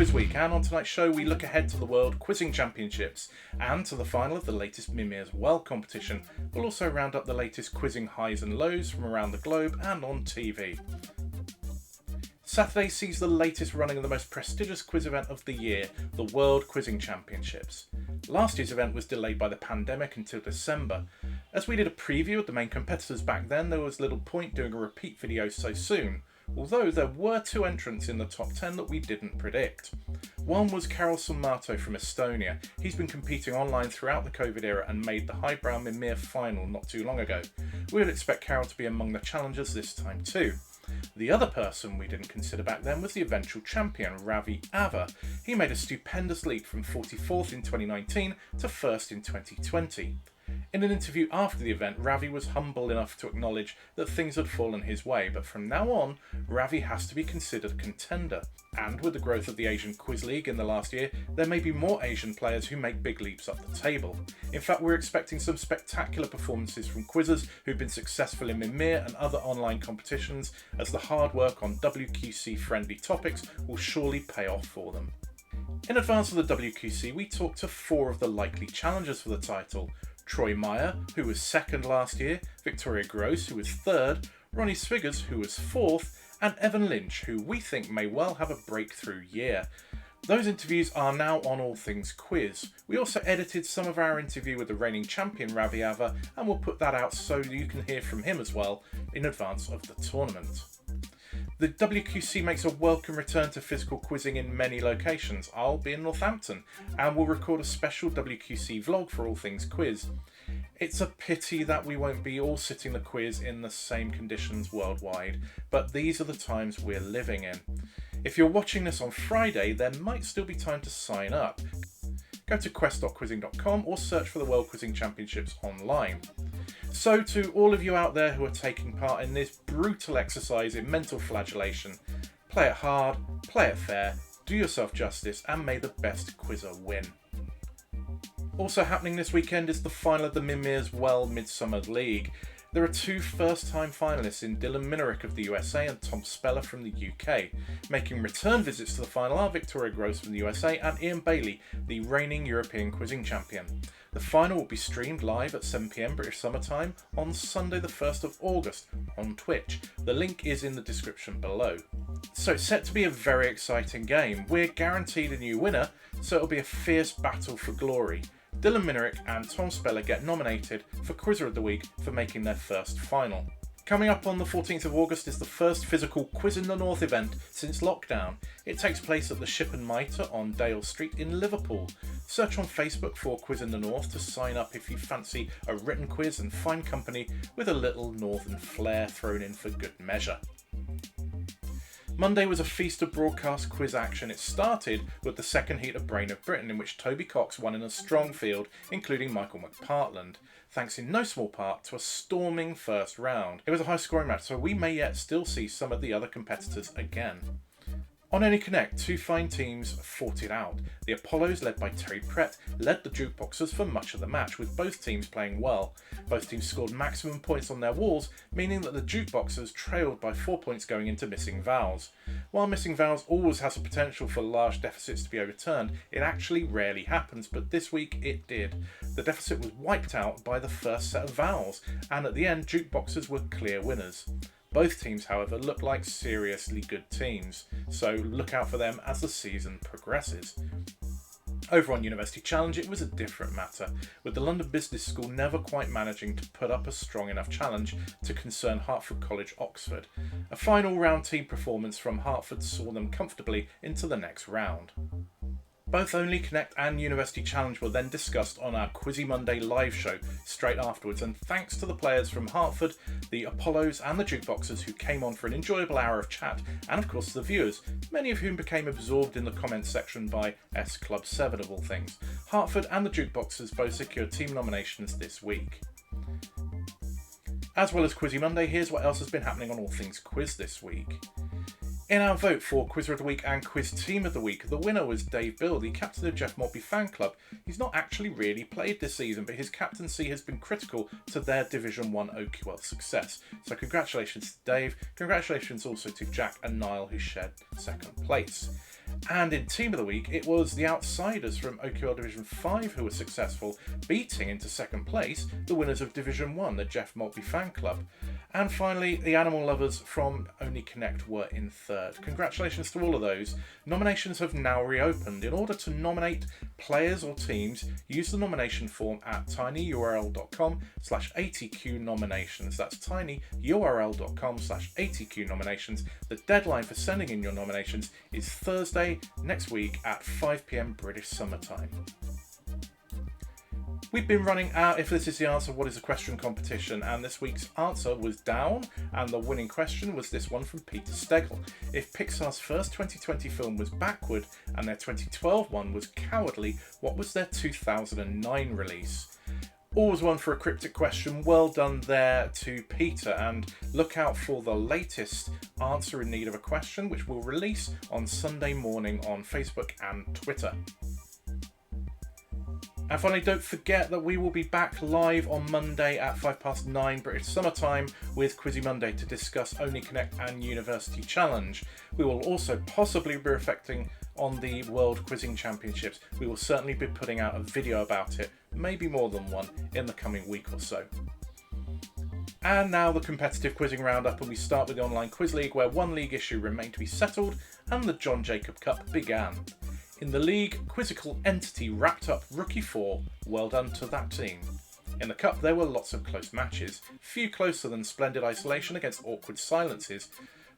Quiz Week, and on tonight's show we look ahead to the World Quizzing Championships and to the final of the latest Mimir's World competition. We'll also round up the latest quizzing highs and lows from around the globe and on TV. Saturday sees the latest running of the most prestigious quiz event of the year, the World Quizzing Championships. Last year's event was delayed by the pandemic until December. As we did a preview of the main competitors back then, there was little point doing a repeat video so soon, although there were two entrants in the top 10 that we didn't predict. One was Karol Salmato from Estonia. He's been competing online throughout the COVID era and made the highbrow Mimir final not too long ago. We would expect Karol to be among the challengers this time too. The other person we didn't consider back then was the eventual champion, Ravi Ava. He made a stupendous leap from 44th in 2019 to 1st in 2020. In an interview after the event, Ravi was humble enough to acknowledge that things had fallen his way, but from now on, Ravi has to be considered a contender. And with the growth of the Asian Quiz League in the last year, there may be more Asian players who make big leaps up the table. In fact, we're expecting some spectacular performances from quizzers who've been successful in Mimir and other online competitions, as the hard work on WQC-friendly topics will surely pay off for them. In advance of the WQC, we talked to 4 of the likely challengers for the title. Troy Meyer, who was 2nd last year, Victoria Gross, who was 3rd, Ronnie Sviggers, who was 4th, and Evan Lynch, who we think may well have a breakthrough year. Those interviews are now on All Things Quiz. We also edited some of our interview with the reigning champion Ravi Ava, and we'll put that out so you can hear from him as well in advance of the tournament. The WQC makes a welcome return to physical quizzing in many locations. I'll be in Northampton and we'll record a special WQC vlog for All Things Quiz. It's a pity that we won't be all sitting the quiz in the same conditions worldwide, but these are the times we're living in. If you're watching this on Friday, there might still be time to sign up. Go to quest.quizzing.com or search for the World Quizzing Championships online. So to all of you out there who are taking part in this brutal exercise in mental flagellation, play it hard, play it fair, do yourself justice, and may the best quizzer win. Also happening this weekend is the final of the Mimir's Midsummer League. There are 2 first-time finalists in Dylan Minerick of the USA and Tom Speller from the UK. Making return visits to the final are Victoria Gross from the USA and Ian Bailey, the reigning European quizzing champion. The final will be streamed live at 7 PM British Summer Time on Sunday the 1st of August on Twitch. The link is in the description below. So it's set to be a very exciting game. We're guaranteed a new winner, so it'll be a fierce battle for glory. Dylan Minerick and Tom Speller get nominated for Quizzer of the Week for making their first final. Coming up on the 14th of August is the first physical Quiz in the North event since lockdown. It takes place at the Ship and Mitre on Dale Street in Liverpool. Search on Facebook for Quiz in the North to sign up if you fancy a written quiz and find company with a little northern flair thrown in for good measure. Monday was a feast of broadcast quiz action. It started with the second heat of Brain of Britain, in which Toby Cox won in a strong field, including Michael McPartland, thanks in no small part to a storming first round. It was a high-scoring match, so we may yet still see some of the other competitors again. On Any Connect, 2 fine teams fought it out. The Apollos, led by Terry Pratt, led the Jukeboxers for much of the match, with both teams playing well. Both teams scored maximum points on their walls, meaning that the Jukeboxers trailed by 4 points going into Missing Vowels. While Missing Vowels always has a potential for large deficits to be overturned, it actually rarely happens, but this week it did. The deficit was wiped out by the first set of vowels, and at the end, Jukeboxers were clear winners. Both teams, however, look like seriously good teams, so look out for them as the season progresses. Over on University Challenge, it was a different matter, with the London Business School never quite managing to put up a strong enough challenge to concern Hertford College Oxford. A final round team performance from Hertford saw them comfortably into the next round. Both Only Connect and University Challenge were then discussed on our Quizzy Monday live show straight afterwards, and thanks to the players from Hertford, the Apollos and the Jukeboxers who came on for an enjoyable hour of chat, and of course the viewers, many of whom became absorbed in the comments section by S Club 7 of all things. Hertford and the Jukeboxers both secured team nominations this week. As well as Quizzy Monday, here's what else has been happening on All Things Quiz this week. In our vote for Quizzer of the Week and Quiz Team of the Week, the winner was Dave Bill, the captain of Jeff Maltby fan club. He's not actually really played this season, but his captaincy has been critical to their Division 1 OQL success. So congratulations to Dave. Congratulations also to Jack and Niall, who shared second place. And in Team of the Week, it was the outsiders from OQL Division 5 who were successful, beating into second place the winners of Division 1, the Jeff Maltby Fan Club. And finally, the Animal Lovers from Only Connect were in third. Congratulations to all of those. Nominations have now reopened. In order to nominate players or teams, use the nomination form at tinyurl.com/atqnominations. That's tinyurl.com/atqnominations. The deadline for sending in your nominations is Thursday next week at 5 p.m. British Summer Time. We've been running our If This Is the Answer, What Is the Question competition, and this week's answer was down, and the winning question was this one from Peter Stegel. If Pixar's first 2020 film was backward and their 2012 one was cowardly, what was their 2009 release? Always one for a cryptic question. Well done there to Peter, and look out for the latest Answer in Need of a Question, which we'll release on Sunday morning on Facebook and Twitter. And finally, don't forget that we will be back live on Monday at 9:05 British Summer Time with Quizzy Monday to discuss Only Connect and University Challenge. We will also possibly be reflecting on the World Quizzing Championships. We will certainly be putting out a video about it, maybe more than one, in the coming week or so. And now the competitive quizzing roundup, and we start with the Online Quiz League, where one league issue remained to be settled and the John Jacob Cup began. In the league, Quizzical Entity wrapped up Rookie 4, well done to that team. In the Cup there were lots of close matches, few closer than Splendid Isolation against Awkward Silences,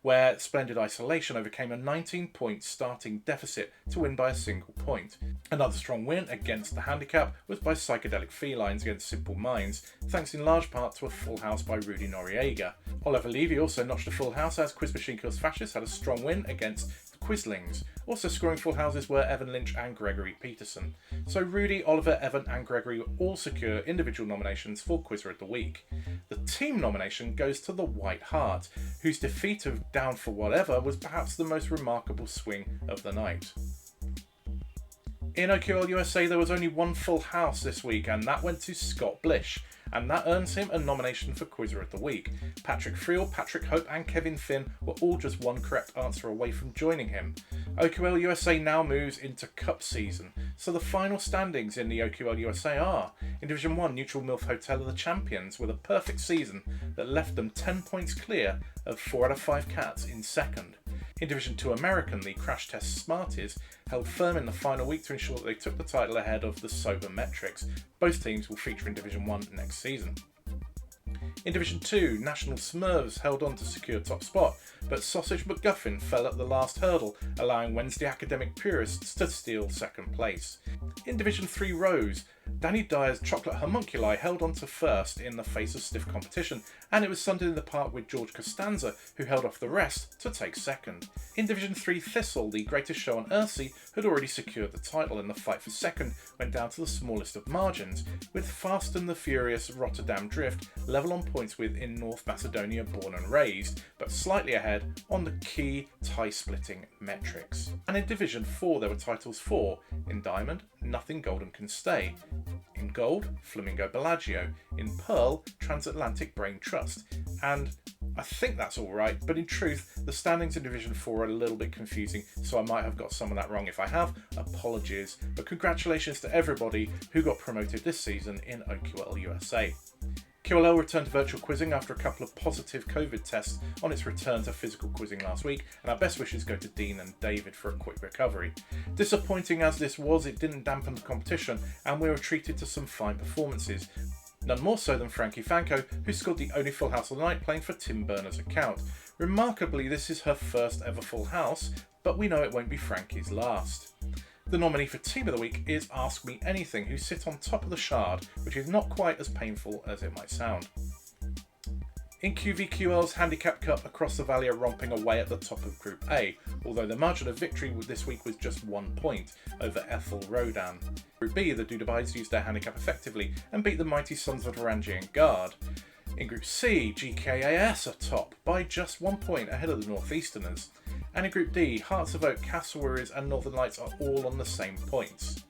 where Splendid Isolation overcame a 19-point starting deficit to win by a single point. Another strong win against the handicap was by Psychedelic Felines against Simple Minds, thanks in large part to a full house by Rudy Noriega. Oliver Levy also notched a full house as Quiz Machine Kills Fascists had a strong win against Quizlings. Also scoring full houses were Evan Lynch and Gregory Peterson. So Rudy, Oliver, Evan and Gregory all secure individual nominations for Quizzer of the Week. The team nomination goes to the White Hart, whose defeat of Down for Whatever was perhaps the most remarkable swing of the night. In OQL USA there was only one full house this week, and that went to Scott Blish, and that earns him a nomination for Quizzer of the Week. Patrick Friel, Patrick Hope and Kevin Finn were all just one correct answer away from joining him. OQL USA now moves into Cup season, so the final standings in the OQL USA are: in Division 1, Neutral MILF Hotel are the champions with a perfect season that left them 10 points clear of 4 out of 5 cats in second. In Division 2 American, the Crash Test Smarties held firm in the final week to ensure that they took the title ahead of the Sober Metrics. Both teams will feature in Division 1 next season. In Division 2, National Smurfs held on to secure top spot, but Sausage McGuffin fell at the last hurdle, allowing Wednesday Academic Purists to steal second place. In Division 3 Rose, Danny Dyer's Chocolate Homunculi held on to first in the face of stiff competition, and it was Sunday in the Park with George Costanza, who held off the rest to take second. In Division 3 Thistle, the Greatest Show on Earthsea had already secured the title, and the fight for second went down to the smallest of margins, with Fast and the Furious Rotterdam Drift level on points with In North Macedonia Born and Raised, but slightly ahead on the key tie-splitting metrics. And in Division 4 there were titles for: in Diamond, Nothing Golden Can Stay; in Gold, Flamingo Bellagio; in Pearl, Transatlantic Brain Trust; and I think that's alright, but in truth, the standings in Division 4 are a little bit confusing, so I might have got some of that wrong. If I have, apologies, but congratulations to everybody who got promoted this season in OQL USA. QLL returned to virtual quizzing after a couple of positive COVID tests on its return to physical quizzing last week, and our best wishes go to Dean and David for a quick recovery. Disappointing as this was, it didn't dampen the competition, and we were treated to some fine performances. None more so than Frankie Fanco, who scored the only full house of the night playing for Tim Burner's account. Remarkably, this is her first ever full house, but we know it won't be Frankie's last. The nominee for Team of the Week is Ask Me Anything, who sit on top of the Shard, which is not quite as painful as it might sound. In QVQL's Handicap Cup, Across the Valley are romping away at the top of Group A, although the margin of victory this week was just 1 point over Ethel Rodan. Group B, the Dudabais used their handicap effectively and beat the mighty Sons of Varangian Guard. In Group C, GKAS are top by just 1 point ahead of the Northeasterners. And in Group D, Hearts of Oak, Castlewaries and Northern Lights are all on the same points.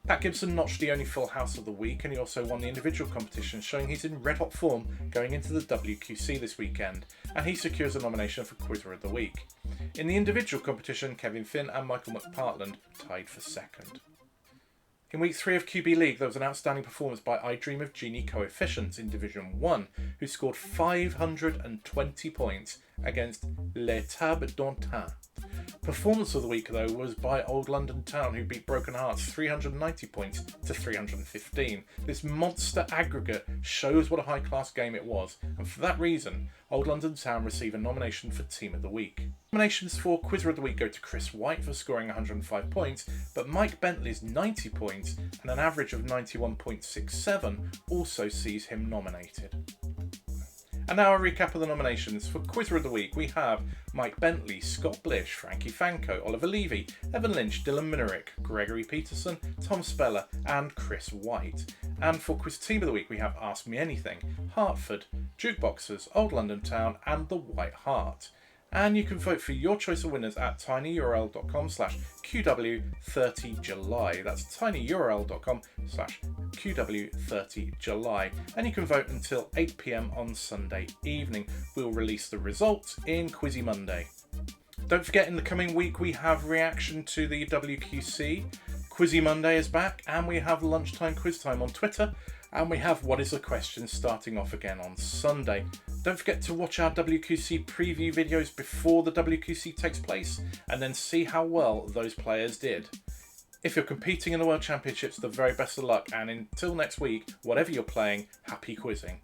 Pat Gibson notched the only full house of the week, and he also won the individual competition, showing he's in red-hot form going into the WQC this weekend, and he secures a nomination for Quizzer of the Week. In the individual competition, Kevin Finn and Michael McPartland tied for second. In week 3 of QB League, there was an outstanding performance by I Dream of Genie Coefficients in Division 1, who scored 520 points against Les Tables d'Antin. Performance of the week, though, was by Old London Town, who beat Broken Hearts 390 points to 315. This monster aggregate shows what a high-class game it was, and for that reason, Old London Town receive a nomination for Team of the Week. Nominations for Quizzer of the Week go to Chris White for scoring 105 points, but Mike Bentley's 90 points and an average of 91.67 also sees him nominated. And now a recap of the nominations. For Quizzer of the Week, we have Mike Bentley, Scott Blish, Frankie Fanco, Oliver Levy, Evan Lynch, Dylan Minerick, Gregory Peterson, Tom Speller, and Chris White. And for Quiz Team of the Week, we have Ask Me Anything, Hartford, Jukeboxers, Old London Town, and The White Hart. And you can vote for your choice of winners at tinyurl.com/QW30July. That's tinyurl.com/QW30July. And you can vote until 8 PM on Sunday evening. We'll release the results in Quizzy Monday. Don't forget, in the coming week, we have reaction to the WQC. Quizzy Monday is back, and we have lunchtime quiz time on Twitter. And we have What is the Question starting off again on Sunday. Don't forget to watch our WQC preview videos before the WQC takes place and then see how well those players did. If you're competing in the World Championships, the very best of luck, and until next week, whatever you're playing, happy quizzing.